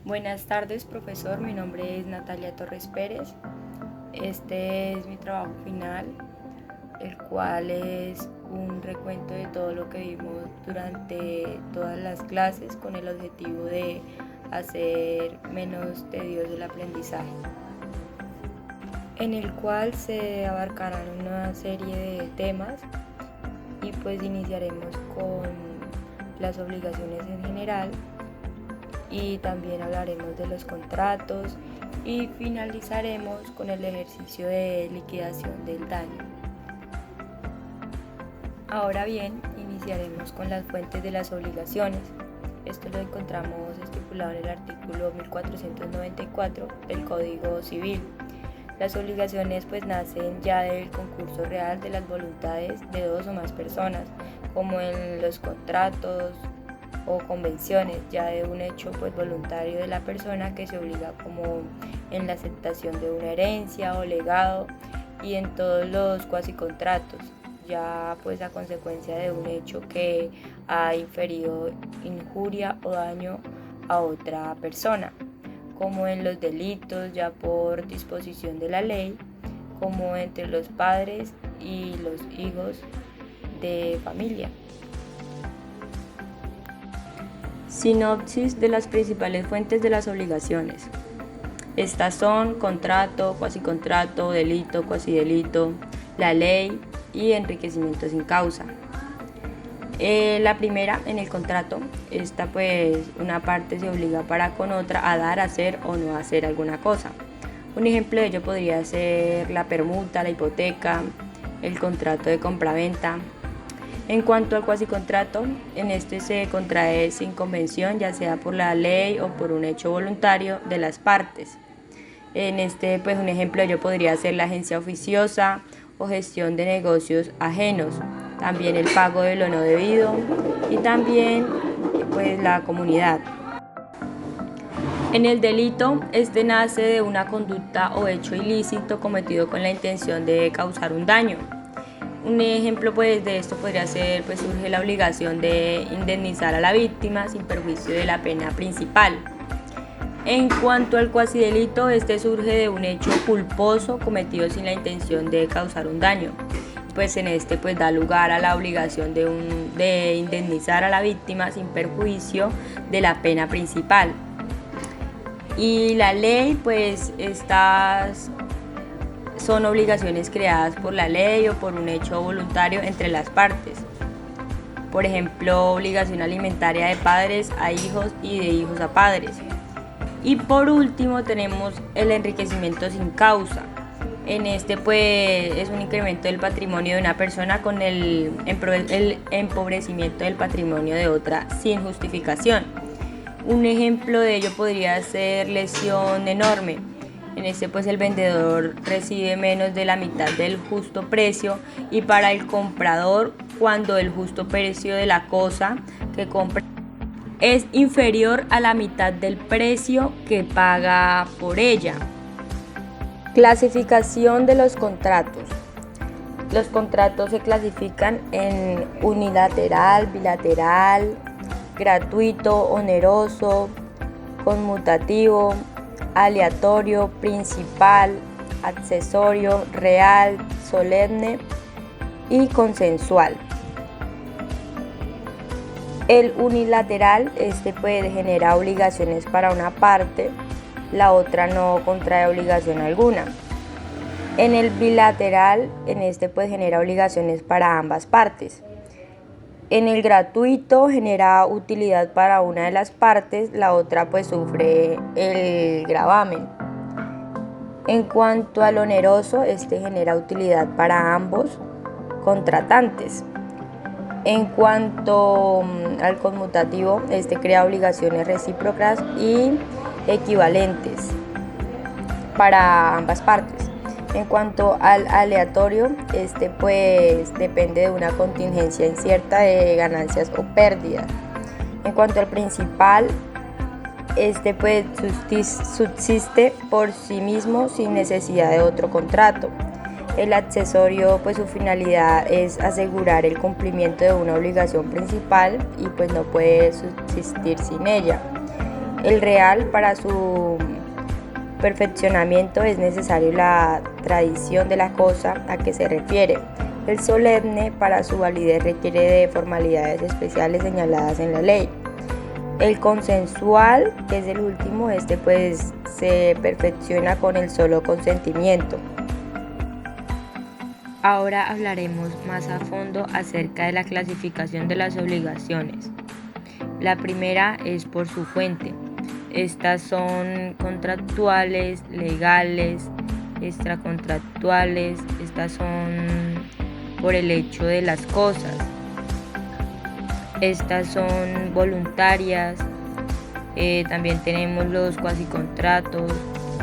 Buenas tardes, profesor. Mi nombre es Natalia Torres Pérez. Este es mi trabajo final, el cual es un recuento de todo lo que vimos durante todas las clases con el objetivo de hacer menos tedioso el aprendizaje, en el cual se abarcarán una serie de temas y pues iniciaremos con las obligaciones en general y también hablaremos de los contratos y finalizaremos con el ejercicio de liquidación del daño. Ahora bien, iniciaremos con las fuentes de las obligaciones. Esto lo encontramos estipulado en el artículo 1494 del Código Civil. Las obligaciones pues nacen ya del concurso real de las voluntades de dos o más personas, como en los contratos o convenciones, ya de un hecho pues voluntario de la persona que se obliga, como en la aceptación de una herencia o legado, y en todos los cuasicontratos, ya pues a consecuencia de un hecho que ha inferido injuria o daño a otra persona, como en los delitos ya por disposición de la ley, como entre los padres y los hijos de familia. Sinopsis de las principales fuentes de las obligaciones. Estas son contrato, cuasicontrato, delito, cuasidelito, la ley y enriquecimiento sin causa. La primera, en el contrato, esta pues una parte se obliga para con otra a dar, hacer o no hacer alguna cosa. Un ejemplo de ello podría ser la permuta, la hipoteca, el contrato de compraventa. En cuanto al cuasicontrato, en este se contrae sin convención, ya sea por la ley o por un hecho voluntario de las partes. En este, pues un ejemplo de ello podría ser la agencia oficiosa o gestión de negocios ajenos, también el pago de lo no debido y también pues la comunidad. En el delito, este nace de una conducta o hecho ilícito cometido con la intención de causar un daño. Un ejemplo pues de esto podría ser, pues surge la obligación de indemnizar a la víctima sin perjuicio de la pena principal. En cuanto al cuasidelito, este surge de un hecho culposo cometido sin la intención de causar un daño. Pues en este pues da lugar a la obligación de indemnizar a la víctima sin perjuicio de la pena principal. Y la ley, pues estas son obligaciones creadas por la ley o por un hecho voluntario entre las partes. Por ejemplo, obligación alimentaria de padres a hijos y de hijos a padres. Y por último tenemos el enriquecimiento sin causa. En este pues es un incremento del patrimonio de una persona con el empobrecimiento del patrimonio de otra sin justificación. Un ejemplo de ello podría ser lesión enorme. En este pues el vendedor recibe menos de la mitad del justo precio, y para el comprador, cuando el justo precio de la cosa que compra es inferior a la mitad del precio que paga por ella. Clasificación de los contratos. Los contratos se clasifican en unilateral, bilateral, gratuito, oneroso, conmutativo, aleatorio, principal, accesorio, real, solemne y consensual. El unilateral, este puede generar obligaciones para una parte, la otra no contrae obligación alguna. En el bilateral, en este puede generar obligaciones para ambas partes. En el gratuito genera utilidad para una de las partes, la otra pues sufre el gravamen. En cuanto al oneroso, este genera utilidad para ambos contratantes. En cuanto al conmutativo, este crea obligaciones recíprocas y equivalentes para ambas partes. En cuanto al aleatorio, este pues depende de una contingencia incierta de ganancias o pérdidas. En cuanto al principal, este pues subsiste por sí mismo sin necesidad de otro contrato. El accesorio, pues su finalidad es asegurar el cumplimiento de una obligación principal y pues no puede subsistir sin ella. El real, para su perfeccionamiento es necesario la tradición de la cosa a que se refiere. El solemne, para su validez, requiere de formalidades especiales señaladas en la ley. El consensual, que es el último, pues se perfecciona con el solo consentimiento. Ahora hablaremos más a fondo acerca de la clasificación de las obligaciones. La primera es por su fuente. Estas son contractuales, legales, extracontractuales. Estas son por el hecho de las cosas. Estas son voluntarias. También tenemos los cuasicontratos,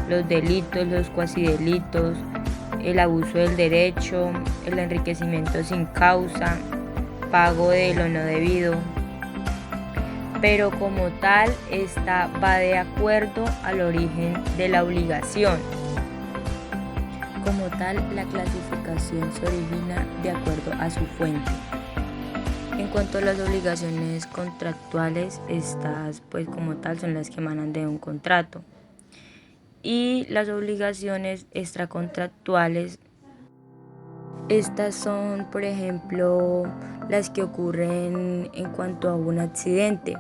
los delitos, los cuasidelitos, el abuso del derecho, el enriquecimiento sin causa, pago de lo no debido. Pero como tal, esta va de acuerdo al origen de la obligación. Como tal, la clasificación se origina de acuerdo a su fuente. En cuanto a las obligaciones contractuales, estas pues como tal son las que emanan de un contrato. Y las obligaciones extracontractuales, estas son, por ejemplo, las que ocurren en cuanto a un accidente,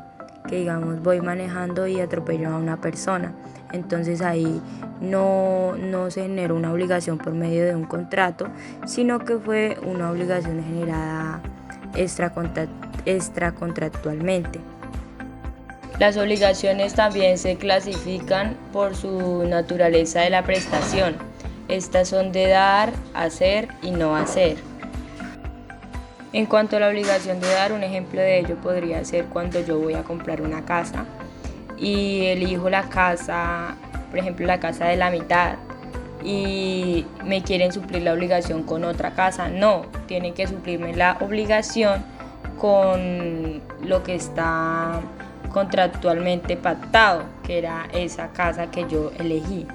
que digamos voy manejando y atropello a una persona. Entonces ahí no se generó una obligación por medio de un contrato, sino que fue una obligación generada extracontractualmente. Las obligaciones también se clasifican por su naturaleza de la prestación. Estas son de dar, hacer y no hacer. En cuanto a la obligación de dar, un ejemplo de ello podría ser cuando yo voy a comprar una casa y elijo la casa, por ejemplo la casa de la mitad, y me quieren suplir la obligación con otra casa. No, tienen que suplirme la obligación con lo que está contractualmente pactado, que era esa casa que yo elegí.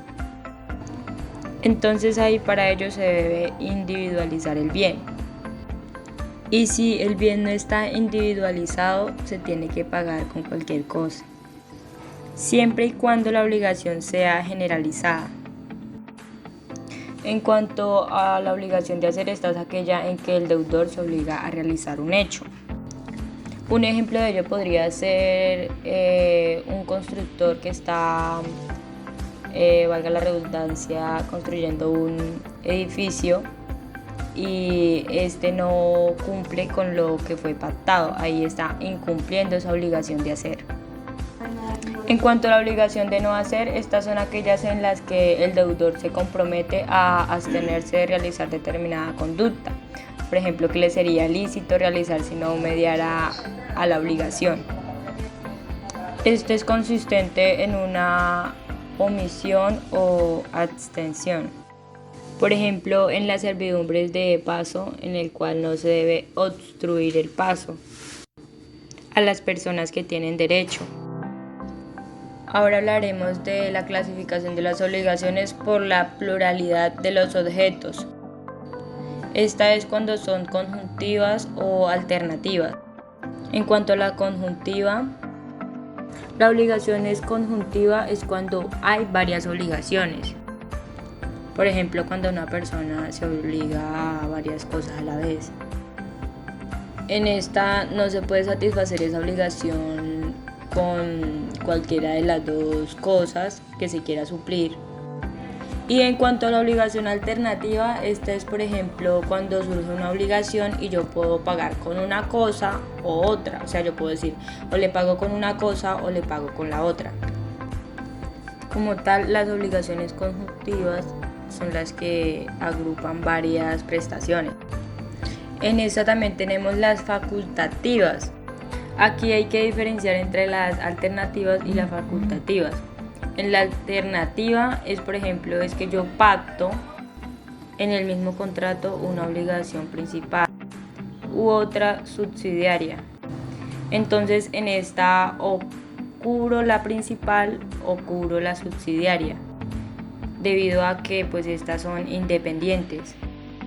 Entonces ahí para ello se debe individualizar el bien. Y si el bien no está individualizado, se tiene que pagar con cualquier cosa, siempre y cuando la obligación sea generalizada. En cuanto a la obligación de hacer, esta es aquella en que el deudor se obliga a realizar un hecho. Un ejemplo de ello podría ser un constructor que está, valga la redundancia, construyendo un edificio y este no cumple con lo que fue pactado. Ahí está incumpliendo esa obligación de hacer. En cuanto a la obligación de no hacer, estas son aquellas en las que el deudor se compromete a abstenerse de realizar determinada conducta. Por ejemplo, que le sería lícito realizar si no mediara a la obligación. Este es consistente en una omisión o abstención. Por ejemplo, en las servidumbres de paso, en el cual no se debe obstruir el paso a las personas que tienen derecho. Ahora hablaremos de la clasificación de las obligaciones por la pluralidad de los objetos. Esta es cuando son conjuntivas o alternativas. En cuanto a la conjuntiva, la obligación es conjuntiva es cuando hay varias obligaciones. Por ejemplo, cuando una persona se obliga a varias cosas a la vez. En esta no se puede satisfacer esa obligación con cualquiera de las dos cosas que se quiera suplir. Y en cuanto a la obligación alternativa, esta es, por ejemplo, cuando surge una obligación y yo puedo pagar con una cosa o otra. O sea, yo puedo decir, o le pago con una cosa o le pago con la otra. Como tal, las obligaciones conjuntivas son las que agrupan varias prestaciones. En esta también tenemos las facultativas. Aquí hay que diferenciar entre las alternativas y las facultativas. En la alternativa es, por ejemplo, es que yo pacto en el mismo contrato una obligación principal u otra subsidiaria. Entonces en esta o cubro la principal o cubro la subsidiaria, debido a que pues estas son independientes.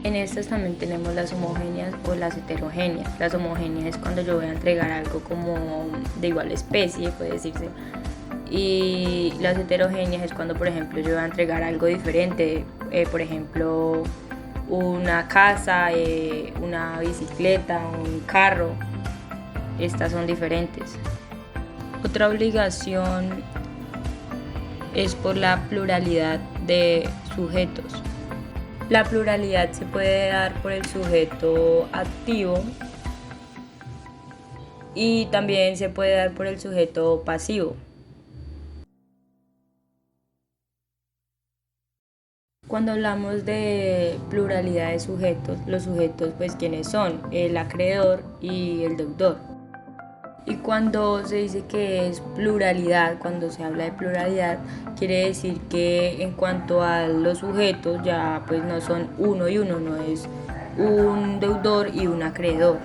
En estas también tenemos las homogéneas o las heterogéneas. Las homogéneas es cuando yo voy a entregar algo como de igual especie, puede decirse, Y las heterogéneas es cuando, por ejemplo, yo voy a entregar algo diferente, por ejemplo, una casa, una bicicleta, un carro. Estas son diferentes. Otra obligación es por la pluralidad de sujetos. La pluralidad se puede dar por el sujeto activo y también se puede dar por el sujeto pasivo. Cuando hablamos de pluralidad de sujetos, los sujetos pues quiénes son, el acreedor y el deudor. Y cuando se dice que es pluralidad, cuando se habla de pluralidad, quiere decir que en cuanto a los sujetos ya pues no son uno y uno, no es un deudor y un acreedor.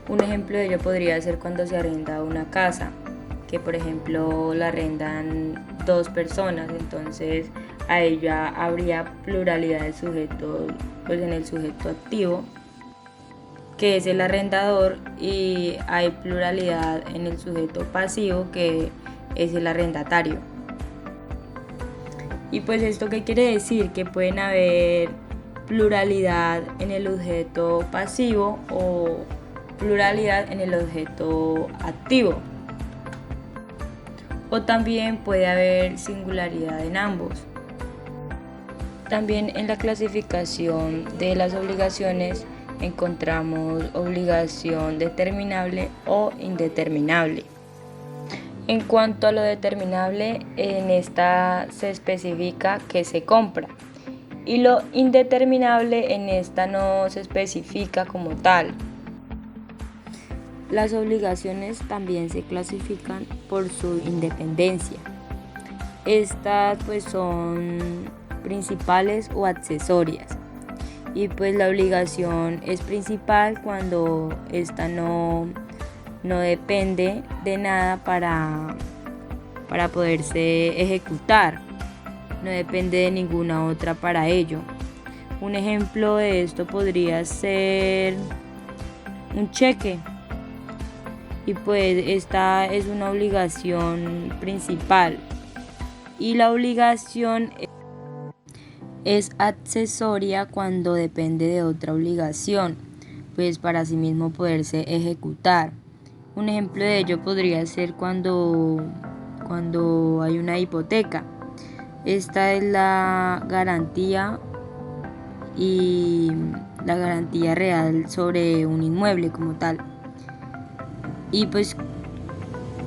Un ejemplo de ello podría ser cuando se arrenda una casa, que por ejemplo la arrendan dos personas, entonces a ella habría pluralidad de sujetos, pues en el sujeto activo, que es el arrendador, y hay pluralidad en el sujeto pasivo, que es el arrendatario. Y pues esto qué quiere decir, que pueden haber pluralidad en el objeto pasivo o pluralidad en el objeto activo. O también puede haber singularidad en ambos. También en la clasificación de las obligaciones encontramos obligación determinable o indeterminable. En cuanto a lo determinable, en esta se especifica que se compra, y lo indeterminable en esta no se especifica como tal. Las obligaciones también se clasifican por su independencia. Estas pues son principales o accesorias. Y pues la obligación es principal cuando esta no depende de nada para poderse ejecutar. No depende de ninguna otra para ello. Un ejemplo de esto podría ser un cheque. Y pues esta es una obligación principal. Y la obligación es accesoria cuando depende de otra obligación, pues para sí mismo poderse ejecutar. Un ejemplo de ello podría ser cuando hay una hipoteca. Esta es la garantía y la garantía real sobre un inmueble como tal. Y pues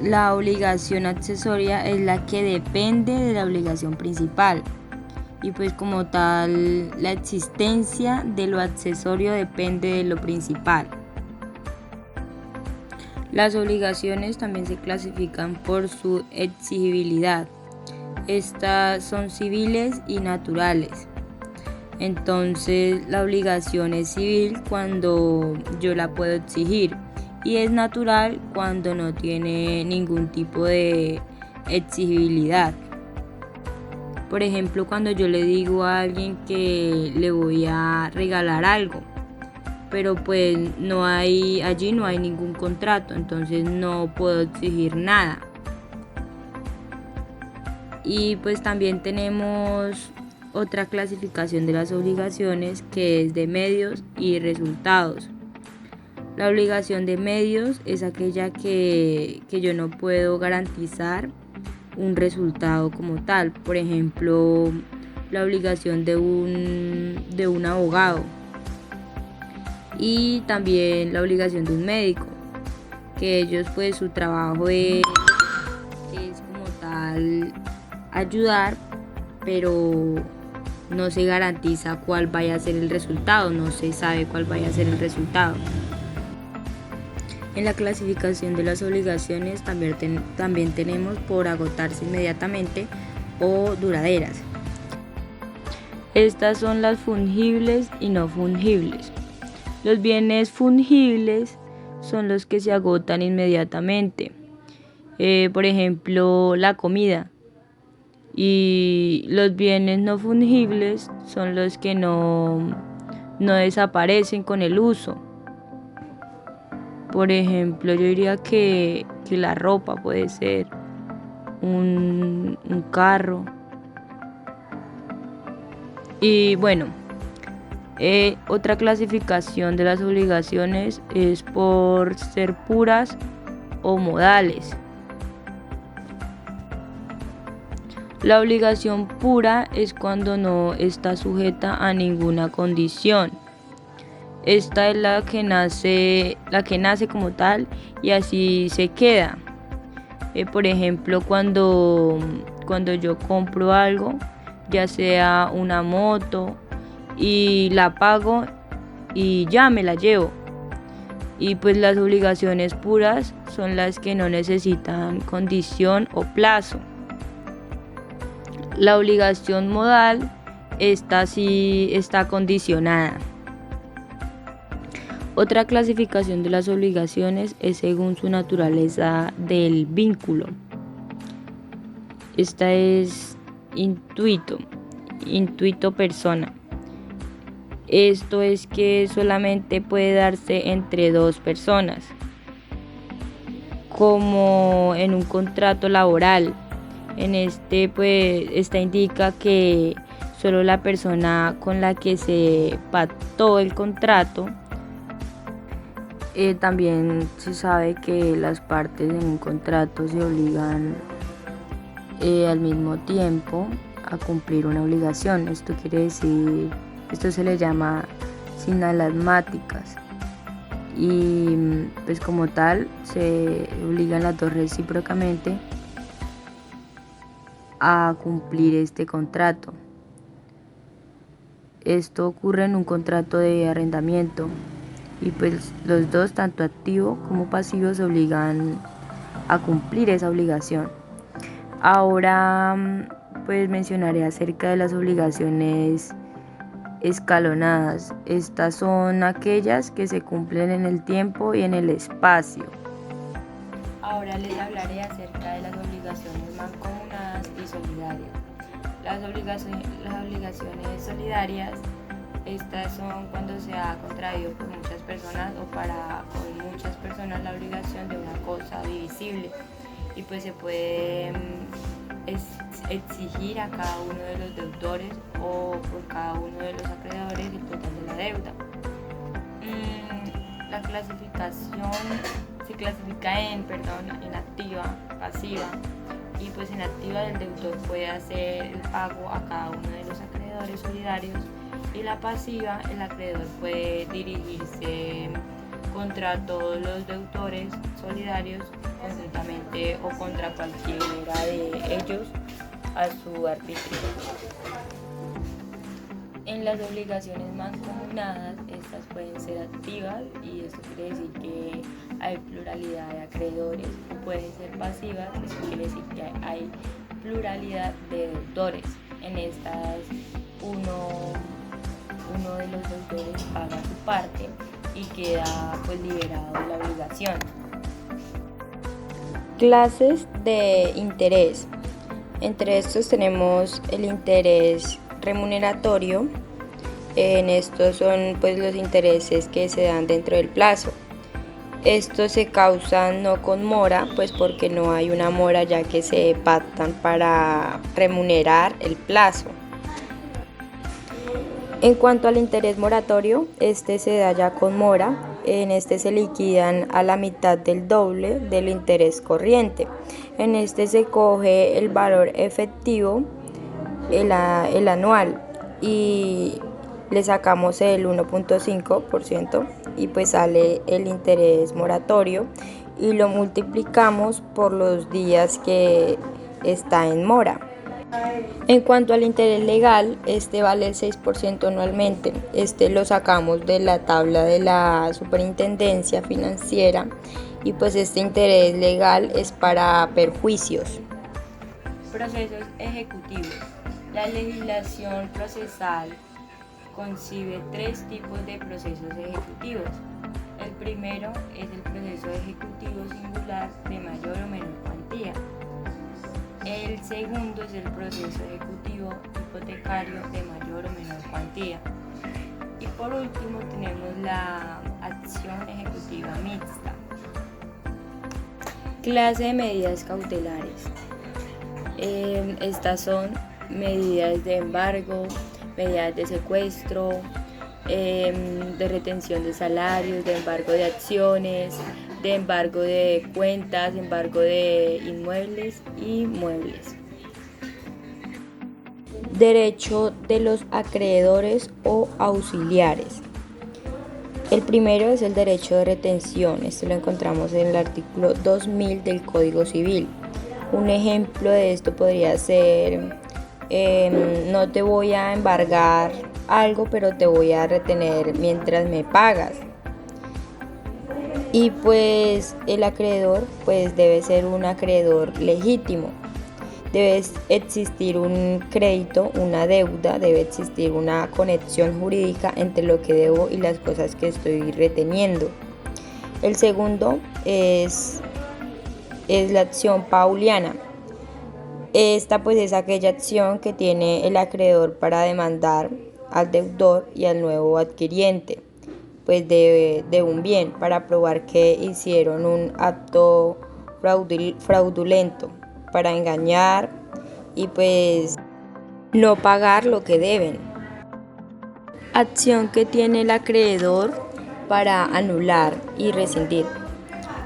la obligación accesoria es la que depende de la obligación principal. Y pues como tal, la existencia de lo accesorio depende de lo principal. Las obligaciones también se clasifican por su exigibilidad. Estas son civiles y naturales. Entonces, la obligación es civil cuando yo la puedo exigir, y es natural cuando no tiene ningún tipo de exigibilidad. Por ejemplo, cuando yo le digo a alguien que le voy a regalar algo, pero pues allí no hay ningún contrato, entonces no puedo exigir nada. Y pues también tenemos otra clasificación de las obligaciones, que es de medios y resultados. La obligación de medios es aquella que yo no puedo garantizar un resultado como tal. Por ejemplo, la obligación de un abogado, y también la obligación de un médico, que ellos pues su trabajo es como tal ayudar, pero no se garantiza cuál vaya a ser el resultado, no se sabe cuál vaya a ser el resultado. En la clasificación de las obligaciones también tenemos por agotarse inmediatamente o duraderas. Estas son las fungibles y no fungibles. Los bienes fungibles son los que se agotan inmediatamente. Por ejemplo, la comida. Y los bienes no fungibles son los que no desaparecen con el uso. Por ejemplo, yo diría que la ropa puede ser. un carro. Y bueno, otra clasificación de las obligaciones es por ser puras o modales. La obligación pura es cuando no está sujeta a ninguna condición. Esta es la que nace como tal y así se queda. Por ejemplo, cuando yo compro algo, ya sea una moto, y la pago y ya me la llevo. Y pues las obligaciones puras son las que no necesitan condición o plazo. La obligación modal, esta sí está condicionada. Otra clasificación de las obligaciones es según su naturaleza del vínculo. Esta es intuito persona. Esto es que solamente puede darse entre dos personas, como en un contrato laboral. En pues esta indica que solo la persona con la que se pactó el contrato. También se sabe que las partes en un contrato se obligan al mismo tiempo a cumplir una obligación. Esto se le llama sinalagmáticas. Y pues como tal se obligan las dos recíprocamente a cumplir este contrato. Esto ocurre en un contrato de arrendamiento y pues los dos, tanto activo como pasivo, se obligan a cumplir esa obligación. Ahora pues mencionaré acerca de las obligaciones escalonadas. Estas son aquellas que se cumplen en el tiempo y en el espacio. Ahora les hablaré acerca de las obligaciones mancomunadas y solidarias. Las obligaciones solidarias, estas son cuando se ha contraído por muchas personas o con muchas personas la obligación de una cosa divisible, y pues se puede exigir a cada uno de los deudores o por cada uno de los acreedores el total de la deuda. La clasificación se clasifica en activa, pasiva, y pues en activa el deudor puede hacer el pago a cada uno de los acreedores solidarios, y la pasiva el acreedor puede dirigirse contra todos los deudores solidarios conjuntamente o contra cualquiera de ellos a su arbitrio. En las obligaciones mancomunadas, estas pueden ser activas, y esto quiere decir que hay pluralidad de acreedores, o pueden ser pasivas, esto quiere decir que hay pluralidad de deudores. En estas uno de los deudores paga su parte y queda pues liberado de la obligación. Clases de interés. Entre estos tenemos el interés remuneratorio. En estos son pues los intereses que se dan dentro del plazo. Estos se causan no con mora, pues porque no hay una mora, ya que se pactan para remunerar el plazo. En cuanto al interés moratorio, este se da ya con mora. En este se liquidan a la mitad del doble del interés corriente. En este se coge el valor efectivo, el anual, y le sacamos el 1.5% y pues sale el interés moratorio, y lo multiplicamos por los días que está en mora. En cuanto al interés legal, este vale el 6% anualmente. Este lo sacamos de la tabla de la Superintendencia Financiera, y pues este interés legal es para perjuicios. Procesos ejecutivos. La legislación procesal concibe tres tipos de procesos ejecutivos. El primero es el proceso ejecutivo singular de mayor o menor cuantía. El segundo es el proceso ejecutivo hipotecario de mayor o menor cuantía. Y por último tenemos la acción ejecutiva mixta. Clase de medidas cautelares. Estas son medidas de embargo, medidas de secuestro, de retención de salarios, de embargo de acciones, de embargo de cuentas, de embargo de inmuebles y muebles. Derecho de los acreedores o auxiliares. El primero es el derecho de retención. Esto lo encontramos en el artículo 2000 del Código Civil. Un ejemplo de esto podría ser, no te voy a embargar algo, pero te voy a retener mientras me pagas. Y pues el acreedor pues debe ser un acreedor legítimo. Debe existir un crédito, una deuda, debe existir una conexión jurídica entre lo que debo y las cosas que estoy reteniendo. El segundo es la acción pauliana. Esta pues es aquella acción que tiene el acreedor para demandar al deudor y al nuevo adquiriente pues de un bien para probar que hicieron un acto fraudulento para engañar y pues no pagar lo que deben. Acción que tiene el acreedor para anular y rescindir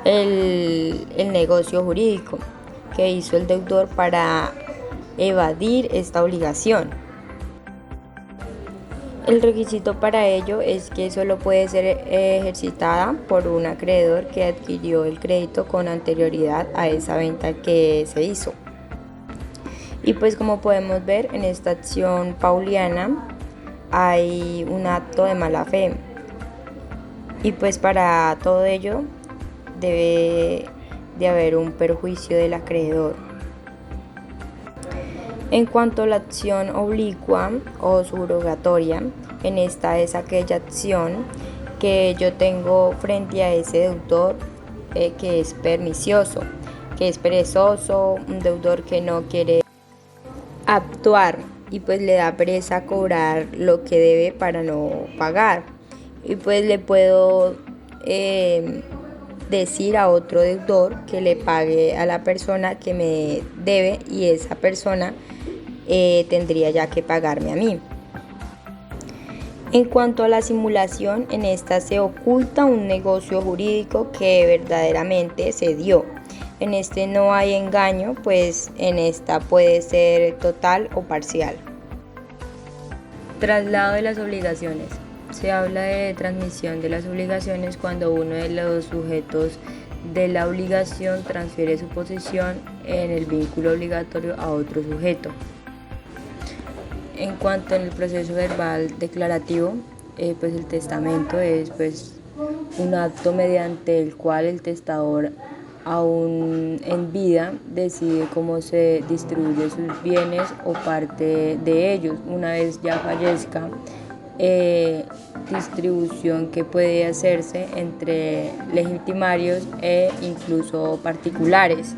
el negocio jurídico que hizo el deudor para evadir esta obligación. El requisito para ello es que solo puede ser ejercitada por un acreedor que adquirió el crédito con anterioridad a esa venta que se hizo. Y pues como podemos ver, en esta acción pauliana hay un acto de mala fe. Y pues para todo ello debe de haber un perjuicio del acreedor. En cuanto a la acción oblicua o subrogatoria, en esta es aquella acción que yo tengo frente a ese deudor que es pernicioso, que es perezoso, un deudor que no quiere actuar y pues le da pereza cobrar lo que debe para no pagar. Y pues le puedo decir a otro deudor que le pague a la persona que me debe y esa persona tendría ya que pagarme a mí. En cuanto a la simulación, en esta se oculta un negocio jurídico que verdaderamente se dio. En este no hay engaño, pues en esta puede ser total o parcial. Traslado de las obligaciones. Se habla de transmisión de las obligaciones cuando uno de los sujetos de la obligación transfiere su posición en el vínculo obligatorio a otro sujeto. En cuanto al proceso verbal declarativo, pues el testamento es pues un acto mediante el cual el testador aún en vida decide cómo se distribuye sus bienes o parte de ellos. Una vez ya fallezca, distribución que puede hacerse entre legitimarios e incluso particulares.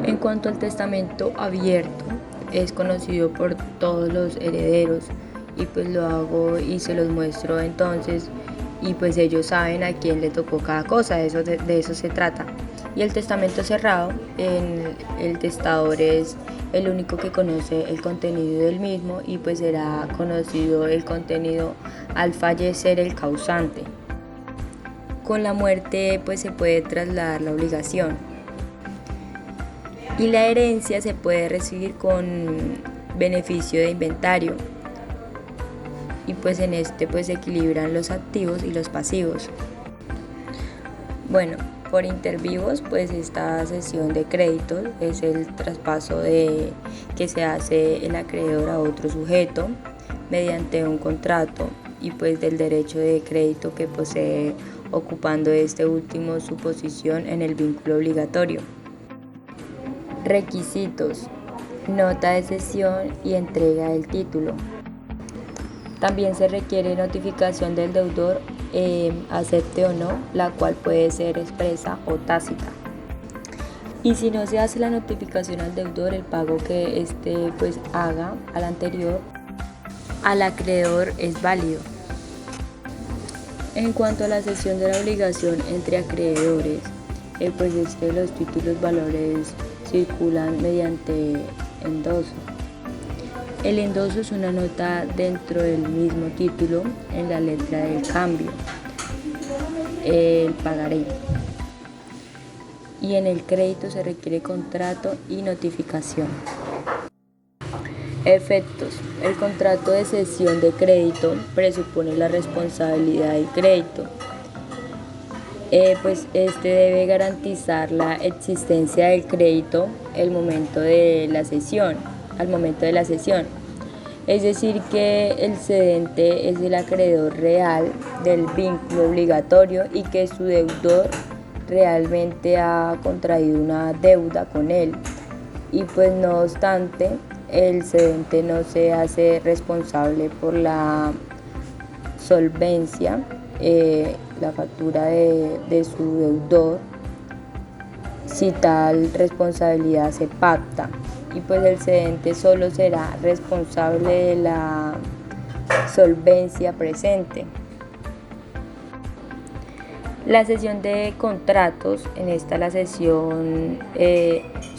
En cuanto al testamento abierto, es conocido por todos los herederos y pues lo hago y se los muestro entonces y pues ellos saben a quién le tocó cada cosa, de eso se trata. Y el testamento cerrado, el testador es el único que conoce el contenido del mismo y pues será conocido el contenido al fallecer el causante. Con la muerte pues se puede trasladar la obligación. Y la herencia se puede recibir con beneficio de inventario. Y pues en este pues se equilibran los activos y los pasivos. Bueno, por intervivos pues esta cesión de créditos es el traspaso que se hace el acreedor a otro sujeto mediante un contrato y pues del derecho de crédito que posee ocupando este último su posición en el vínculo obligatorio. Requisitos: nota de cesión y entrega del título. También se requiere notificación del deudor, acepte o no, la cual puede ser expresa o tácita. Y si no se hace la notificación al deudor, el pago que éste pues haga al anterior al acreedor es válido. En cuanto a la cesión de la obligación entre acreedores, pues los títulos valores circulan mediante endoso. El endoso es una nota dentro del mismo título en la letra del cambio, el pagaré. Y en el crédito se requiere contrato y notificación. Efectos. El contrato de cesión de crédito presupone la responsabilidad del crédito. Pues este debe garantizar la existencia del crédito al momento de la cesión. Es decir, que el cedente es el acreedor real del vínculo obligatorio y que su deudor realmente ha contraído una deuda con él. Y pues no obstante, el cedente no se hace responsable por la solvencia, la factura de su deudor, si tal responsabilidad se pacta, y pues el cedente solo será responsable de la solvencia presente. La cesión de contratos, en esta la cesión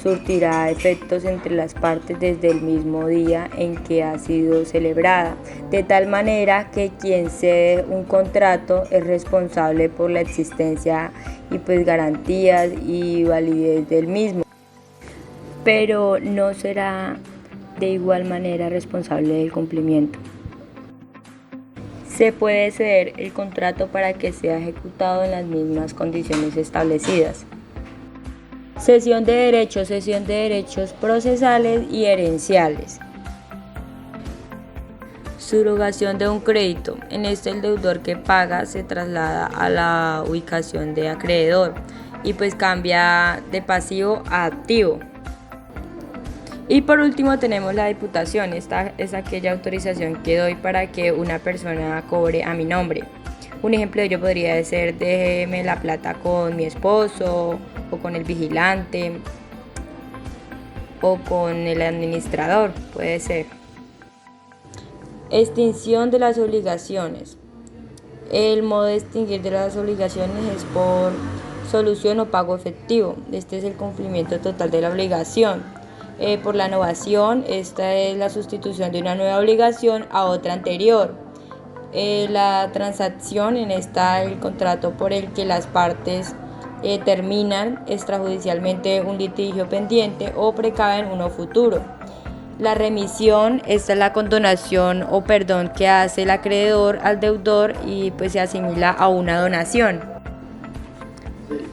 surtirá efectos entre las partes desde el mismo día en que ha sido celebrada, de tal manera que quien cede un contrato es responsable por la existencia y pues garantías y validez del mismo, pero no será de igual manera responsable del cumplimiento. Se puede ceder el contrato para que sea ejecutado en las mismas condiciones establecidas. Cesión de derechos procesales y herenciales. Subrogación de un crédito. En este el deudor que paga se traslada a la ubicación de acreedor y pues cambia de pasivo a activo. Y por último tenemos la diputación. Esta es aquella autorización que doy para que una persona cobre a mi nombre. Un ejemplo de ello podría ser: déjeme la plata con mi esposo, o con el vigilante, o con el administrador, puede ser. Extinción de las obligaciones. El modo de extinguir de las obligaciones es por solución o pago efectivo. Este es el cumplimiento total de la obligación. Por la novación, esta es la sustitución de una nueva obligación a otra anterior. La transacción, en esta el contrato por el que las partes terminan extrajudicialmente un litigio pendiente o precaven uno futuro. La remisión, esta es la condonación o perdón que hace el acreedor al deudor y pues se asimila a una donación.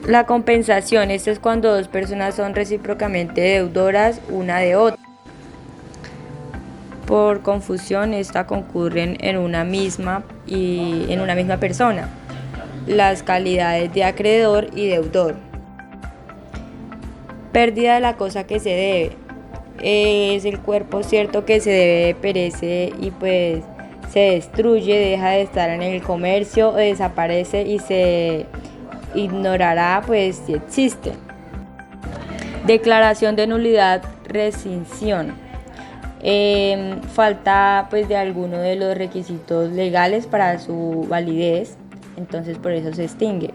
La compensación, esto es cuando dos personas son recíprocamente deudoras una de otra. Por confusión, esta concurren en una misma persona, las calidades de acreedor y deudor. Pérdida de la cosa que se debe. Es el cuerpo cierto que se debe, perece y pues se destruye, deja de estar en el comercio o desaparece y se ignorará pues si existe. Declaración de nulidad, rescisión. Falta pues de alguno de los requisitos legales para su validez, entonces por eso se extingue.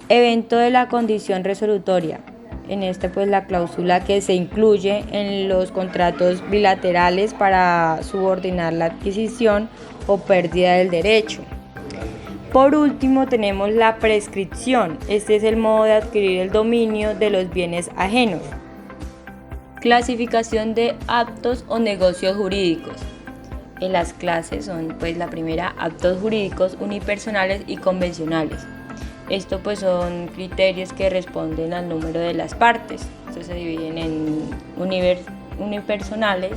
Evento de la condición resolutoria. En este pues la cláusula que se incluye en los contratos bilaterales para subordinar la adquisición o pérdida del derecho. Por último tenemos la prescripción. Este es el modo de adquirir el dominio de los bienes ajenos. Clasificación de actos o negocios jurídicos. En las clases son pues la primera, actos jurídicos unipersonales y convencionales. Esto pues son criterios que responden al número de las partes. Estos se dividen en unipersonales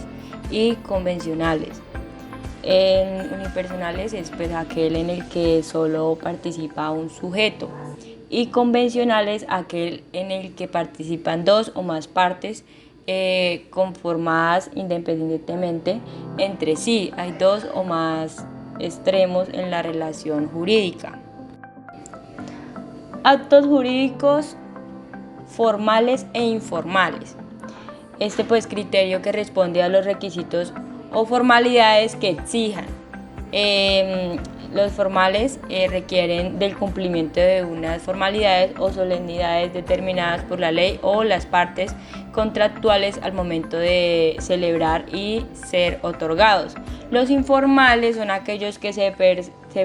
y convencionales. En unipersonales es pues aquel en el que solo participa un sujeto, y convencionales aquel en el que participan dos o más partes conformadas independientemente entre sí. Hay dos o más extremos en la relación jurídica. Actos jurídicos formales e informales. Este pues criterio que responde a los requisitos o formalidades que exijan Los formales requieren del cumplimiento de unas formalidades o solemnidades determinadas por la ley o las partes contractuales al momento de celebrar y ser otorgados. Los informales son aquellos que se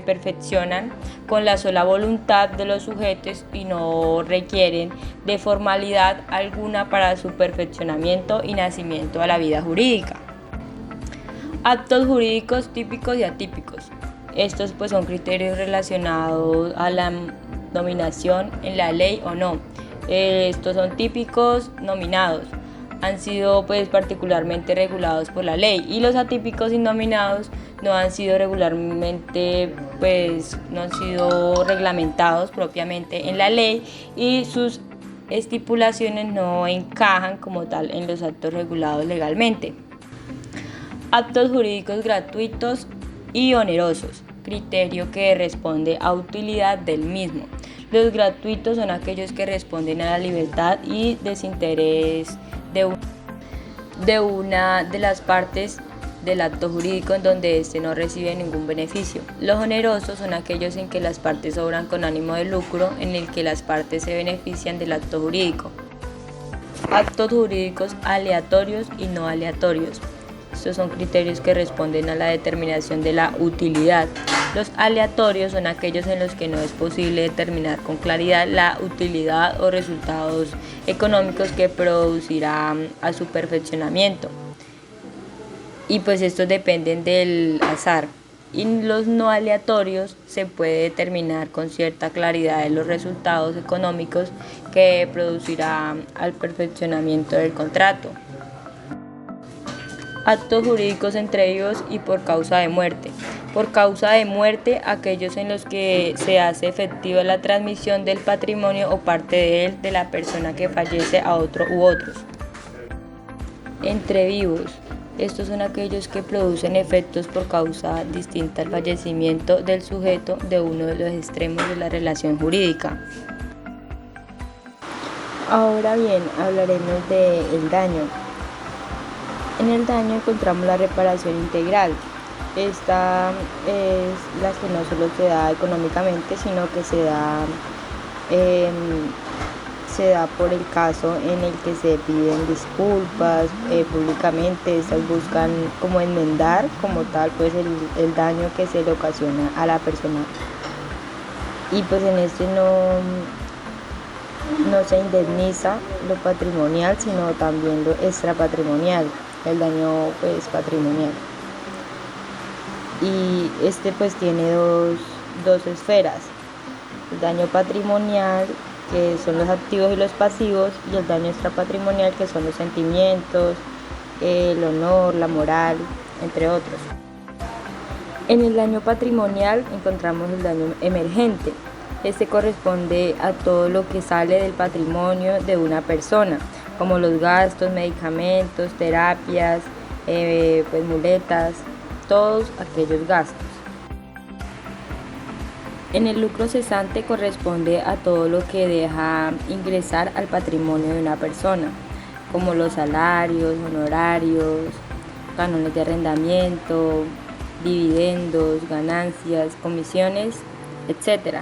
perfeccionan con la sola voluntad de los sujetos y no requieren de formalidad alguna para su perfeccionamiento y nacimiento a la vida jurídica. Actos jurídicos típicos y atípicos. Estos pues son criterios relacionados a la nominación en la ley o no. Estos son típicos nominados. Han sido pues particularmente regulados por la ley, y los atípicos innominados no han sido regularmente no han sido reglamentados propiamente en la ley, y sus estipulaciones no encajan como tal en los actos regulados legalmente. Actos jurídicos gratuitos y onerosos, criterio que responde a utilidad del mismo. Los gratuitos son aquellos que responden a la libertad y desinterés de una de las partes del acto jurídico en donde éste no recibe ningún beneficio. Los onerosos son aquellos en que las partes obran con ánimo de lucro, en el que las partes se benefician del acto jurídico. Actos jurídicos aleatorios y no aleatorios. Estos son criterios que responden a la determinación de la utilidad. Los aleatorios son aquellos en los que no es posible determinar con claridad la utilidad o resultados económicos que producirá a su perfeccionamiento. Y pues estos dependen del azar. Y los no aleatorios se puede determinar con cierta claridad los resultados económicos que producirá al perfeccionamiento del contrato. Actos jurídicos entre ellos y por causa de muerte. Por causa de muerte, aquellos en los que se hace efectiva la transmisión del patrimonio o parte de él de la persona que fallece a otro u otros. Entre vivos. Estos son aquellos que producen efectos por causa distinta al fallecimiento del sujeto de uno de los extremos de la relación jurídica. Ahora bien, hablaremos del daño. En el daño encontramos la reparación integral. Esta es la que no solo se da económicamente, sino que se da por el caso en el que se piden disculpas públicamente. Estas buscan como enmendar como tal pues el daño que se le ocasiona a la persona, y pues en este no se indemniza lo patrimonial, sino también lo extrapatrimonial, el daño pues patrimonial. Y este pues tiene dos esferas: el daño patrimonial, que son los activos y los pasivos, y el daño extrapatrimonial, que son los sentimientos, el honor, la moral, entre otros. En el daño patrimonial encontramos el daño emergente. Este corresponde a todo lo que sale del patrimonio de una persona, como los gastos, medicamentos, terapias, muletas, todos aquellos gastos. En el lucro cesante corresponde a todo lo que deja ingresar al patrimonio de una persona, como los salarios, honorarios, cánones de arrendamiento, dividendos, ganancias, comisiones, etc.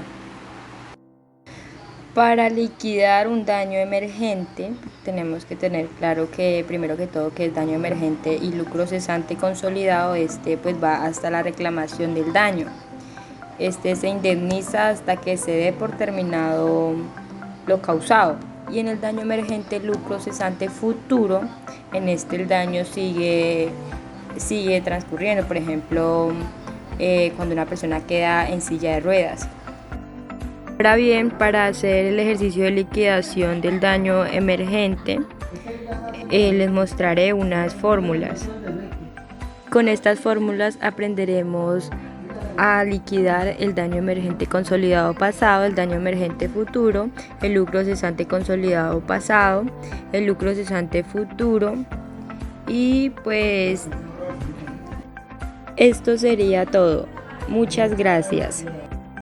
Para liquidar un daño emergente, tenemos que tener claro que, primero que todo, que el daño emergente y lucro cesante consolidado, pues va hasta la reclamación del daño. Se indemniza hasta que se dé por terminado lo causado. Y en el daño emergente, lucro cesante futuro, el daño sigue transcurriendo. Por ejemplo, cuando una persona queda en silla de ruedas. Ahora bien, para hacer el ejercicio de liquidación del daño emergente, les mostraré unas fórmulas. Con estas fórmulas aprenderemos a liquidar el daño emergente consolidado pasado, el daño emergente futuro, el lucro cesante consolidado pasado, el lucro cesante futuro, y pues esto sería todo. Muchas gracias.